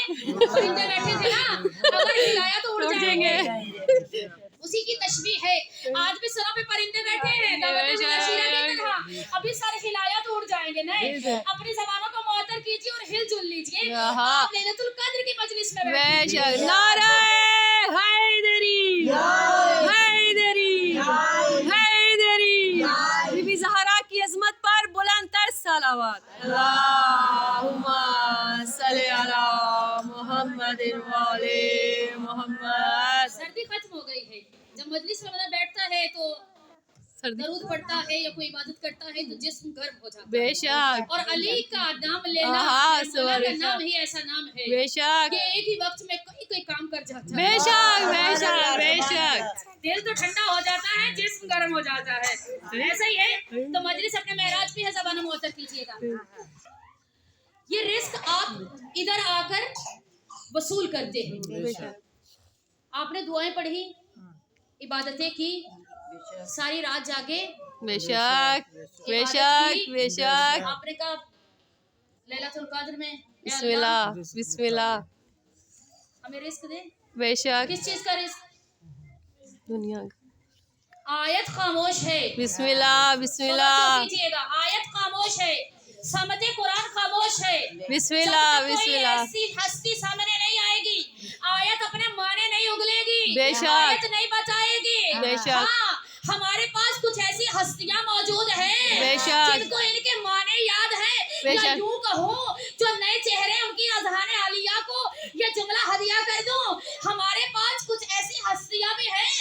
परिंदे बैठे थे ना, अगर हिलाया तो उड़ जाएंगे। उसी की तशबीह है। आज भी सरों पे परिंदे बैठे हैं दावत ज़ुल अशीरा की तरह, अभी सर हिलाया तो उड़ जाएंगे। नहीं, अपनी ज़बानों को मुअत्तर कीजिए और हिलजुल लीजिए। आप लैलतुल कद्र की मजलिस में बैठे हैं। नारे हैदरी हैदरी हैदरी। बीबी ज़हरा की अज़मत पर बुलंद तर सलावत। अल्लाहुम्मा सल्ली अला मुहम्मदिन व आले मुहम्मद। सर्दी खत्म हो गई है, जब मजलिस में बंदा बैठता है तो सर्दी दरूद पढ़ता है या कोई इबादत करता है तो जिस्म गर्म हो जाता है। बेशक और अली का नाम लेना हाँ, मेरे मौला का बेशक। नाम ही ऐसा नाम है बेशक कि एक ही वक्त में कई कई काम कर जाता है। बेशक बेशक बेशक दिल तो ठंडा हो जाता है, जिस्म गर्म हो जाता है। ऐसा ही है तो मजलिस अपने महराज पे है, ज़बान मुअत्तर कीजिएगा। ये रिस्क आप इधर आकर वसूल करते हैं। बेशक आपने दुआएं पढ़ी, इबादतें की, सारी रात जागे, बेशक बेशक बेशक आपने कहा लैलतुल कद्र में या बिस्मिल्लाह बिस्मिल्लाह अल्लाह हमें रिस्क दे। बेशक किस चीज का रिस्क? दुनिया का आयत खामोश है, बिस्मिल्लाह तवज्जो बिस्मिल्लाह कीजिएगा। आयत खामोश है, समते कुरान खामोश है। बिस्मिल्लाह जब तक कोई बिस्मिल्लाह ऐसी हस्ती सामने नहीं आएगी, आयत अपने माने नहीं उगलेगी, बेशक। आयत नहीं बचाएगी। बेशक। हाँ, हमारे पास कुछ ऐसी हस्तियां मौजूद हैं बेशक। जिनको इनके माने याद है, या बेशक। यूं कहो जो नए चेहरे उनकी अज़हान आलिया को ये जुमला हदिया कर दूं। हमारे पास कुछ ऐसी हस्तियां भी हैं,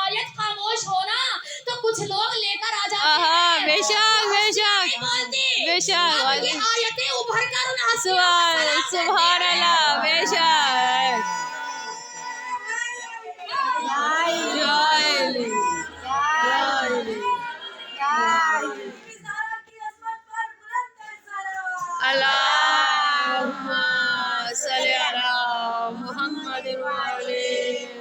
आयत खामोश होना तो कुछ लोग लेकर आ जाते आहा, हैं। बेशक, बेशक, नहीं बोलती। बेशक। अब ये आयतें उभर कर उन हस्तियों का सुभान सलाम करती सुभान हैं। अल्लाह बेशक जय अली जय अली अल्लाहुम्मा सल्ली अला मुहम्मद व आले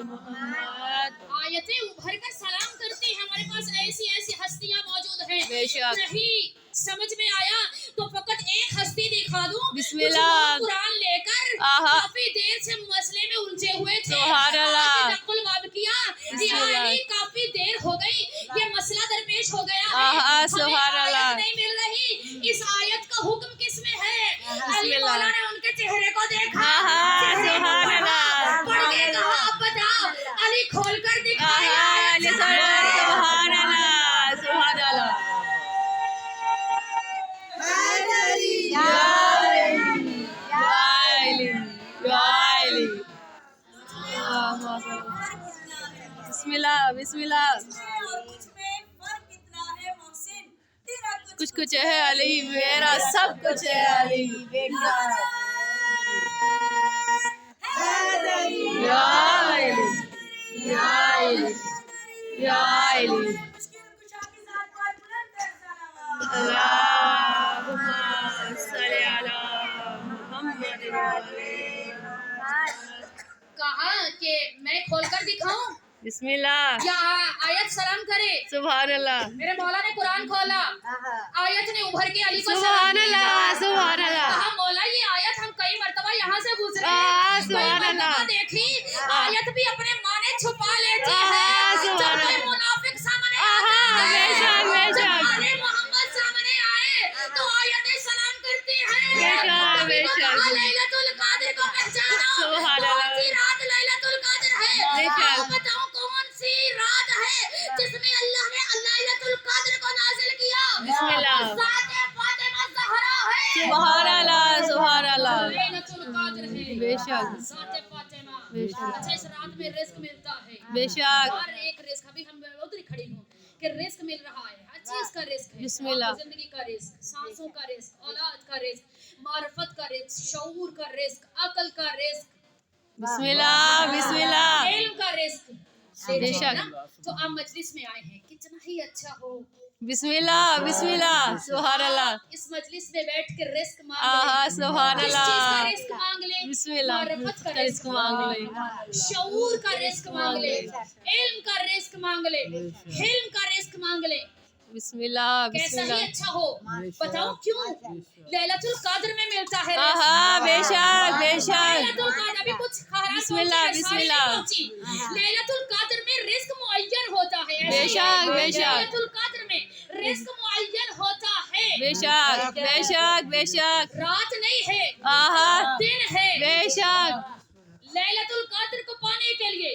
मुहम्मद। आयतें उभर कर सलाम करती हैं। हमारे पास ऐसी ऐसी हस्तियां मौजूद हैं। बेशक। नहीं समझ में आया तो फकत एक हस्ती दिखा दूं। बिस्मिल्लाह। कुछ लोग कुरान लेकर आहा। काफी देर से मसले में उलझे हुए थे। सुभान अल्लाह। आज नकुल वाब किया कि बिस्मिल्लाह। अली काफी देर हो गई, ये मसला दरपेश हो गया है। आहा, हमें सुभान आयत अल्लाह। नहीं मिल रही, इस आयत का हुक्म किसमें है? अली बिस्मिल्लाह। मौला ने उनके चेहरे को देखा, आहा, चेहरे को सुभान पढ़ा, अल्लाह। पढ़ के कहा अब बताओ। अली खोल कर दिखाया। आहा, अली सुभान अल्लाह सुभान अल्लाह बिस्मिल्लाह बिस्मिल्लाह कुछ कुछ है अली मेरा सब कुछ है अली या अली या अली या अली अल्लाहुम्मा सल्ली अला मुहम्मद व आले कहा कि मैं खोलकर दिखाऊं बिस्मिल्लाह या आयत सलाम करे? सुभान अल्लाह मेरे मौला ने कुरान खोला, आयत ने उभर के अली को सुभान अल्लाह सुभान अल्लाह कहा मौला ये आयत हम कई मर्तबा यहाँ से गुजरे, सुभान कई अल्लाह। मर्तबा देखी, आयत भी अपने माने छुपा लेती आहा, है। सुभान जब कोई अल्लाह। मुनाफिक सामने आहा, आता है, बेशक, बेशक। जब आले मोहम्मद सामने आए तो आयतें सलाम करती हैं। बेशक, तभी तो बेशक। कहा लैलतुल कद्र को पहचानो, सुभान कौन अल्लाह। सी रात लैलतुल कद्र है? बेशक। आओ बताओ कौन सी रात है जिसमें अल्लाह ने लैलतुल कद्र को नाज़िल किया? बिस्मिल्लाह। ज़ाते फातिमा ज़हरा है। सुभान अल्लाह सुभान अल्लाह लैलतुल कद्र है। बेशक। ज़ाते फातिमा। बेशक। अच्छा इस रात में रिस्क मिलता है। बेशक। हर एक रिस्क, अभी हम उधर ही खड़ी हूँ कि रिस्क मिल रहा है, हर चीज का रिस्क है। बिस्मिल्लाह। आपकी जिंदगी का रिस्क, सांसों का रिस्क, औलाद का रिस्क, मार्फत का रिस्क, शऊर का रिस्क, अकल का रिस्क, बिस्मिल्लाह बिस्मिल्लाह इल्म का रिस्क। बेशक। ना? तो आप मजलिस में आए हैं, कितना ही अच्छा हो बिस्मिल्लाह बिस्मिल्लाह सुभान अल्लाह इस मजलिस में बैठ के रिस्क मांग आहा ले। सुभान किस चीज का अल्लाह रिस्क मांग ले? बिस्मिल्लाह मार्फत का रिस्क मांग ले शऊर का रिस्क मांग ले, इल्म का रिस्क मांग ले, हिल्म का रिस्क मांग ले। बिस्मिल्लाह कैसा ही बिस्मिल्लाह अच्छा हो, बताओ क्यों? लैलतुल कद्र में मिलता है रिस्क। आहा बेशक बेशक लैलतुल कद्र अभी कुछ खराब बिस्मिल्लाह, बिस्मिल्लाह। लैलतुल कद्र में रिस्क मुअय्यन होता है। ऐसे बेशक, ही बेशक। लैलतुल कद्र में रिस्क मुअय्यन होता है। बेशक बेशक बेशक रात नहीं है, आहा दिन है। बेशक लैलतुल कद्र को पाने के लिए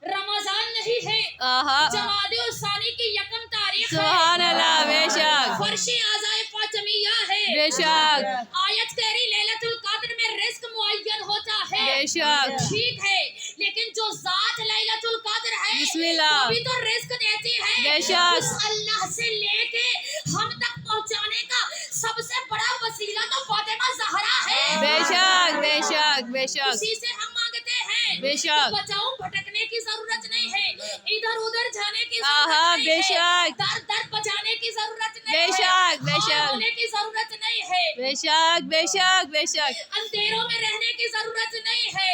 रमजान नहीं है, आहा जमादुल सानी की यकम तारीख है। सुभान अल्लाह बेशक फर्शी आज़ाए फातिमिया है। बेशक आयत तेरी लैलतुल कद्र में रिस्क मुअय्यन होता है। बेशक ठीक है, लेकिन जो जात लैलतुल कद्र है बिस्मिल्लाह। वो भी तो रिस्क देती है। बेशक। उस अल्लाह से लेके हम तक पहुंचाने का सबसे बड़ा वसीला तो फातिमा ज़हरा है। बेशक बेशक बेशक उसी से हम मांगते हैं। बेशक। तो बचाओ, भटकने की जरूरत नहीं है, इधर उधर जाने की आहा, जरूरत नहीं है, बेशक। दर दर बजाने की जरूरत नहीं है, बेशक, बेशक। हार होने की जरूरत नहीं है, बेशक बेशक बेशक अंधेरों में रहने की जरूरत नहीं है,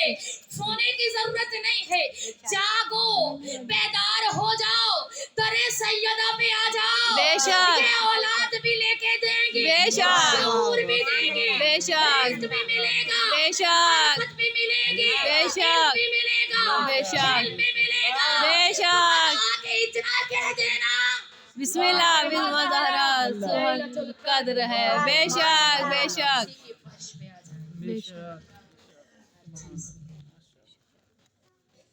सोने की जरूरत नहीं है। जागो, बेदार हो जाओ, दरे सैयदा पे आ जाओ। बेशक। ये औलाद भी लेके देंगी, बेशक। शऊर भी देंगी, बेशक। रिज़्क भी मिलेगा, बेशक। बरकत भी मिलेगी, बेशक। इल्म भी मिलेगा, बेशक। इल्म भी मिलेगा। बेशक। आके इतना कह देना, बिस्मिल्लाह बिस्मिल्लाह ज़हरा सुबह कद्र है। बेशक बेशक उसी के फर्श पे आ जाना। बेशक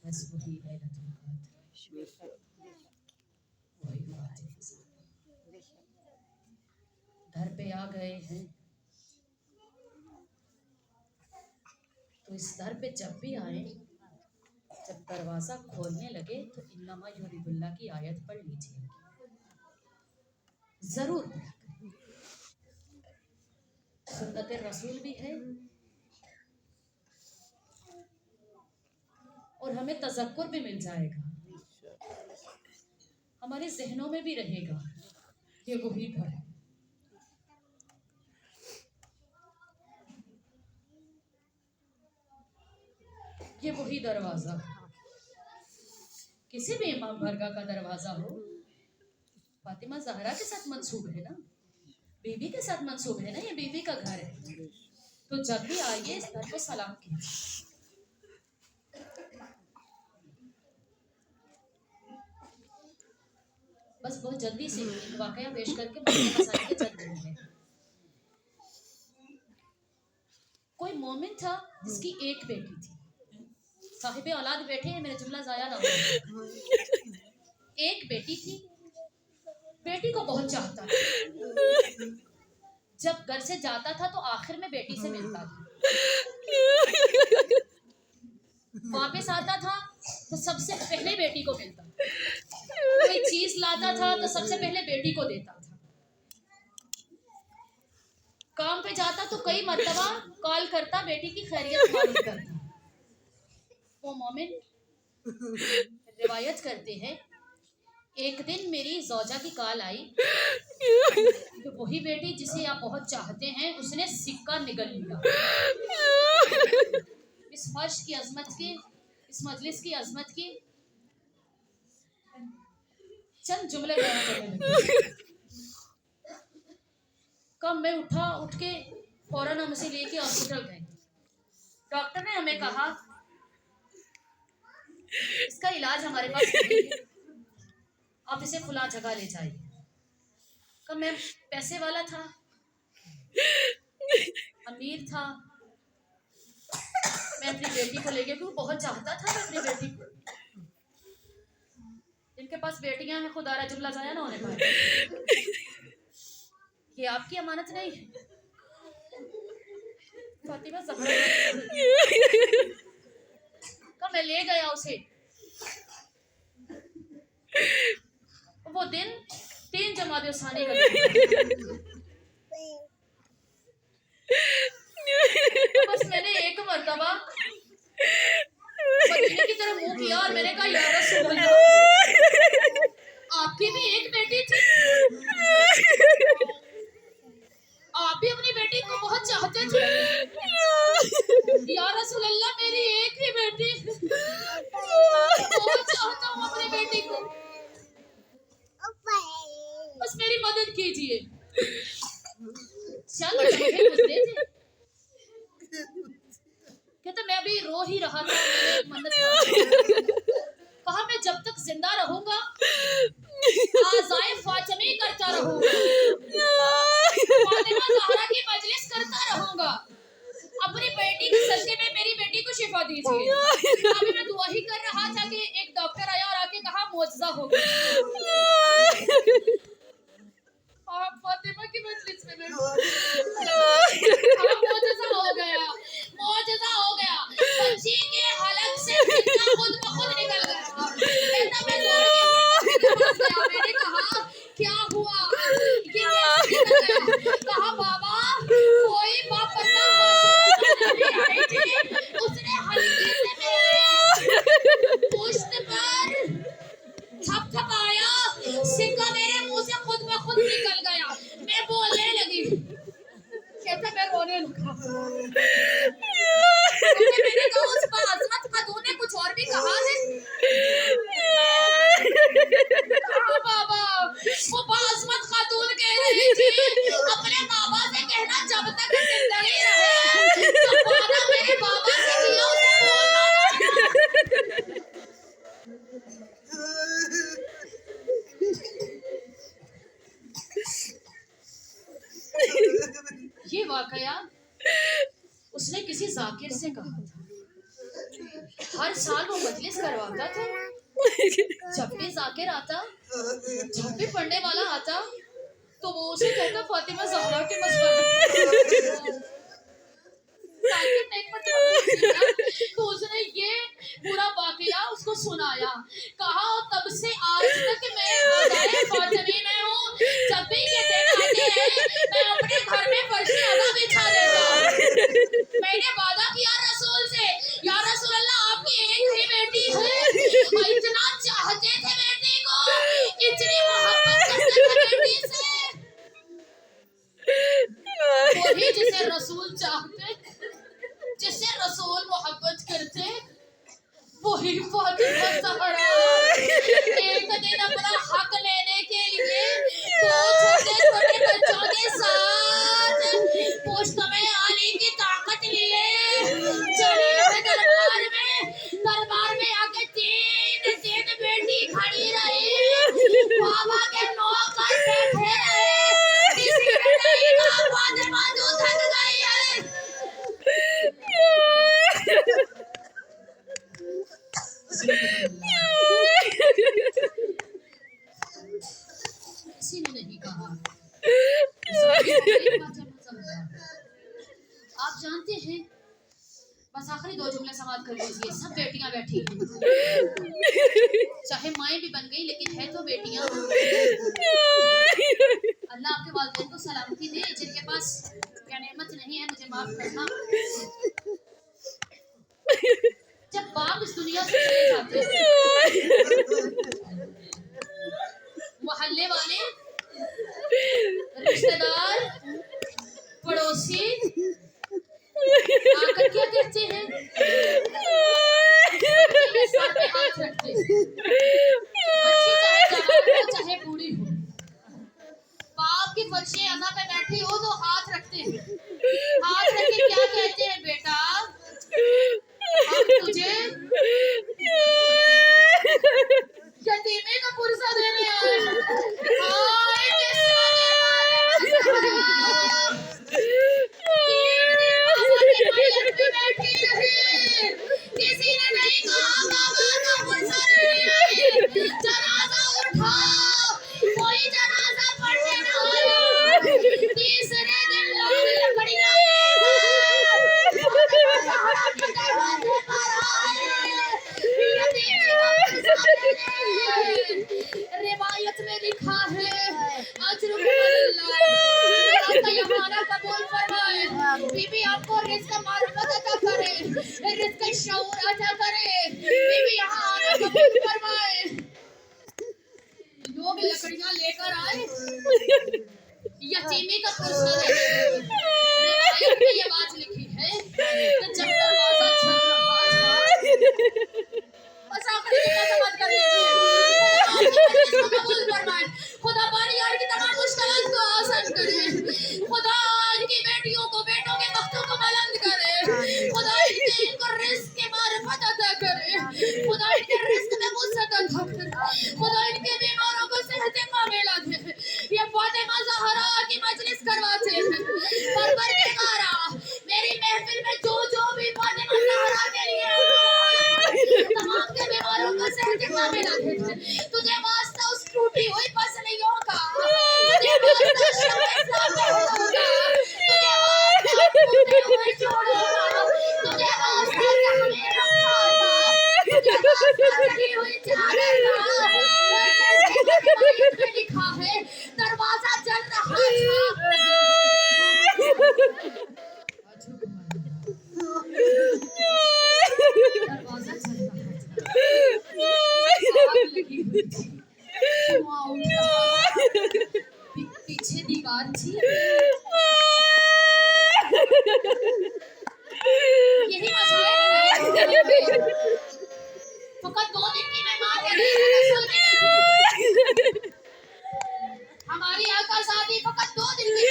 बस वही लैलतुल क़द्र, वही फातिमा। घर पे आ गए हैं तो इस दर पे जब भी आए, जब दरवाजा खोलने लगे तो इन्नमा युरिदुल्लाह की आयत पढ़ लीजिए, जरूर पढ़ा करें। सुन्नत रसूल भी है और हमें तज़क्कुर भी मिल जाएगा, हमारे जहनों में भी रहेगा ये वही घर है। ये वही दरवाजा, किसी भी इमाम बारगाह का दरवाजा हो, फातिमा ज़हरा के साथ मंसूब है ना, बीबी के साथ मंसूब है ना, ये बीबी का घर है। तो जब भी आइए इस घर को सलाम कीजिए। बस बहुत जल्दी से एक वाकया पेश करके मुझे मसाले के चल रहे हैं। कोई मोमिन था जिसकी एक बेटी थी, साहिबे औलाद बैठे हैं, मेरा जुमला जाया ना हो। एक बेटी थी, बेटी को बहुत चाहता था, जब घर से जाता था तो आखिर में बेटी से मिलता था, वापस आता था तो सबसे पहले बेटी को मिलता था, कोई चीज लाता था तो सबसे पहले बेटी को देता था, काम पे जाता तो कई मर्तबा कॉल करता, बेटी की खैरियत मालूम करता। वो मोमिन रिवायत करते हैं, एक दिन मेरी ज़ौजा की कॉल आई तो वही बेटी जिसे आप बहुत चाहते हैं उसने सिक्का निगल लिया। इस फर्श की अजमत की, इस मजलिस की अजमत की चंद जुमले बयान करने लगी। कब मैं उठ के फौरन हम उसे लेके हॉस्पिटल गए। डॉक्टर ने हमें कहा इसका इलाज हमारे पास नहीं है, आप इसे खुला जगह ले जाइए। कब मैं पैसे वाला था, अमीर था, मैं अपनी बेटी को ले गया क्योंकि बहुत चाहता था मैं अपनी बेटी को। जिनके पास बेटियां हैं खुदारा जुमला जाया ना होने पाए, ये आपकी अमानत नहीं है। फातिमा ज़हरा का मैं ले गया उसे। वो दिन 3 जमात सानी का बस मैंने एक मर्तबा मदीने की तरफ मुंह किया और मैंने कहा या रसूल अल्लाह, आपकी भी एक बेटी थी, आप भी अपनी बेटी को बहुत चाहते थे। या रसूल अल्लाह, मेरी एक ही बेटी, बहुत चाहता हूँ अपनी बेटी को, बस मेरी मदद कीजिए। चल गुजरे थे, कहते मैं अभी रो ही रहा था, मैंने मदद कहा मैं जब तक जिंदा रहूंगा आज़ाए फातिमी करता रहूंगा, फातिमा ज़हरा की मजलिस करता रहूंगा, अपनी बेटी के सदके में मेरी बेटी को शिफा दीजिए। अभी मैं दुआ ही कर रहा था कि एक डॉक्टर आया और आके कहा मौजज़ा हो गया। आप फातिमा की मजलिस में बैठो, मौजज़ा हो गया, मौजज़ा हो गया। बच्ची के हलक से जिंदा खुद ब खुद निकल गया। कहता मैं दौड़ के अपने पास गया, बेटे को वाकया उसने किसी जाकिर से कहा था। हर साल वो मजलिस करवाता था। जब भी जाकिर आता, जब भी पढ़ने वाला आता, तो वो उसे कहता फातिमा ज़हरा की मस्जिद। जाकिर ने एक मरतबा पूछा, तो उसने ये पूरा वाकया उसको सुनाया। कहा और तब से आज तक मैं अज़ाए फातिमी में हूँ। जब भी ये दिन आते हैं, मैं अपने घर में फर्श अज़ा बिछा देता हूँ। मैंने वादा किया रसूल से, या रसूल अल्लाह आपकी एक ही बेटी है और इतना चाहते थे बेटी को, इतनी मोहब्बत करते थे बेटी से। वही जिसे रसूल चाहते, जिससे रसूल मोहब्बत करते, वही फातिमा ज़हरा एक दिन अपना हक लेने के लिए दो छोटे छोटे बच्चों के साथ पुश्तमे आली की ताकत लिए चली है दरबार में आके 3 दिन बेटी खड़ी रही, बाबा के नौकर बैठे रहे, किसी ने नहीं कहा फातिमा तू थक गई है। किसी ने नहीं कहा। आप जानते हैं, बस आखिरी 2 जुमले समाप्त कर लीजिए। सब बेटियां बैठी हैं, चाहे माएँ भी बन गई लेकिन है तो बेटियां। अल्लाह आपके वालिदैन को सलामती दे, जिनके पास क्या नेमत नहीं है मुझे माफ करना। जब बाप इस दुनिया से चले जाते हैं, मोहल्ले वाले, रिश्तेदार, पड़ोसी आकर क्या कहते हैं, बच्चे सर पे हाथ रखते हैं। बच्ची चाहे जवान हो चाहे बूढ़ी हो, बाप की फर्शे अज़ा पे बैठी हो तो हाथ रखते हैं। हाथ रख के क्या कहते हैं, बेटा हम तुझे यतीमे का पुरसा देने आए हैं। हाय किस्सा दे बैठी रही, किसी ने नहीं कहा बाबा का पुरसा देने आए। जनाजा उठाओ, कोई जनाजा पढ़ने न आया। तीसरे दिन लोग लकड़ियां रिवायत में लिखा है, कबूल फरमाए, बीबी आपको रिज़्क़ मार्फत अता करे, रिज़्क़ शऊर अता करे, बीबी यहाँ आना कबूल फरमाए। लोग लकड़ियां लेकर आए, यतीमी का पुरस्कार है। रिवायत में ये बात लिखी है कि जब दरवाजा झल रहा था, बस आखिरी जुमला समाप्त कर लीजिए। कबूल फरमाए, खुदा बारी यार की तमाम मुश्किलात को आसान करे, खुदा इनकी बेटियों को बेटों के वक्तों को बुलंद करे, खुदा इनको रिज़्क़ के मारिफत अता करे, खुदा इनके रिज़्क़ में वुसअत अता करे, खुदा इनके बीमारों को सेहत कामिला दे। ये फातिमा ज़हरा की मजलिस करवाते हैं, परवरदिगारा मेरी महफिल में जो भी फातिमा ज़हरा के लिए तमाम के बीमारों को सेहत कामिला दे। तुझे वास्ता उस टूटी हुई पसलियों का, तुझे वास्ता शफ़क़त का होगा, तुझे वास्ता टूटे हुए जोड़ों का, तुझे वास्ता जख्मी रफ़्तार का, तुझे वास्ता लगी हुई चादर का। रिवायत में लिखा है, दरवाजा जल रहा था। दरवाजा जल रहा था, आग लगी हुई थी, धुआं उठ रहा था, पीछे दीवार थी। यही मसले फकत 2 दिन की मेहमान है, हमारी आका शादी फकत 2 दिन की।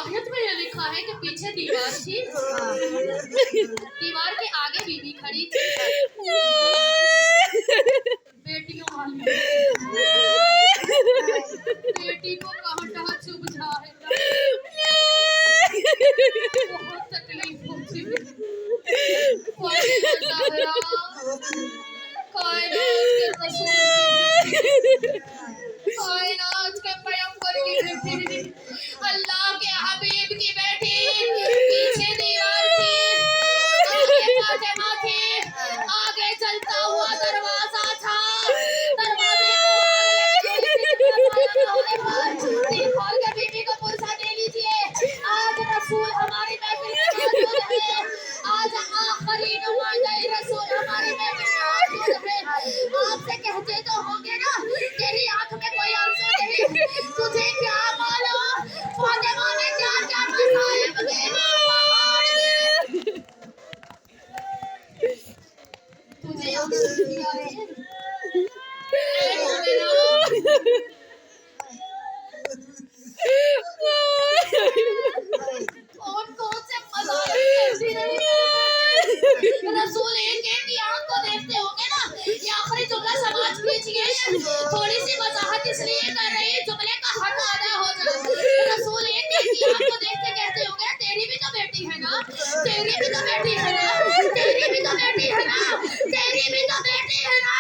रिवायत में ये लिखा है कि पीछे दीवार थी, दीवार के आगे बीबी खड़ी थी, बेटियों वाली। बेटी को कहाँ कहाँ चुभ जाए, बहुत तकलीफ होती है। कायनात के पैगंबर की बेटी, अल्लाह के हबीब की बेटी, पीछे दीवार थी, आगे फातिमा थी, आगे चलता हुआ दरवाजा था, दरवाजे को खोल के बीबी को पुरसा दे लीजिए। आज रसूल हमारी महफिल में मौजूद है, आज आखिरी नुमाइंदा रसूल हमारी महफिल में मौजूद है। आपसे कहते तो होंगे ना, तेरी आंख में कोई आंसू नहीं, तुझे क्या मालूम फातिमा ने क्या क्या मसाइब के तुझे आंसू दिया है। ऐ मोमिना, कौन से मसाइब कैसी रही? रसूल एक की आंख को देखते होंगे ना, ये आखिरी जुमला समाज कीजिए, थोड़ी सी वजाहत इसलिए कर रही है जुमले का हक अदा हो जाए। रसूल एक की आंख को देखते कहते होंगे, तेरी भी तो बेटी है ना, तेरी भी तो बेटी है ना, तेरी भी तो बेटी है ना, तेरी भी तो बेटी है ना,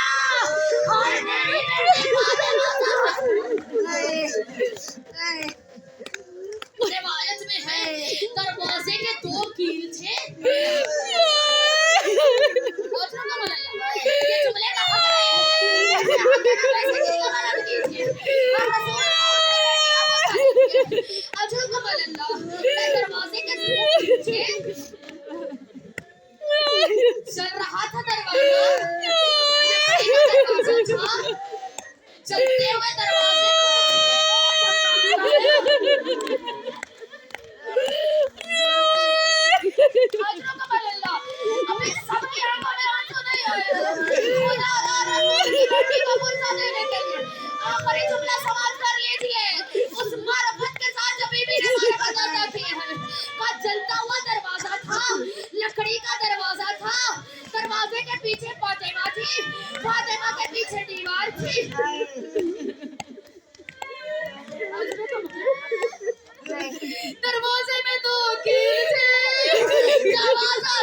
हाय मेरी बेटी फातिमा। रिवायत में है दरवाजे के दो कील थे। ये जुमले का हक है, जैसे हम कहना वैसे किसका गलत कीजिए। और रसूल अल्लाह दरवाजे के दो कील थे, चल रहा था दरवाजा, चलते हुए दरवाजे आखिरी जुमला समाप्त कर लीजिए। उस मारफत के साथ जो बीबी ने मारफत अदा की है, का जलता हुआ दरवाजा था, लकड़ी का दरवाजा था, दरवाजे के पीछे फातिमा थी, फातिमा के पीछे दीवार थी। दरवाजे में दो कील थे, दरवाजा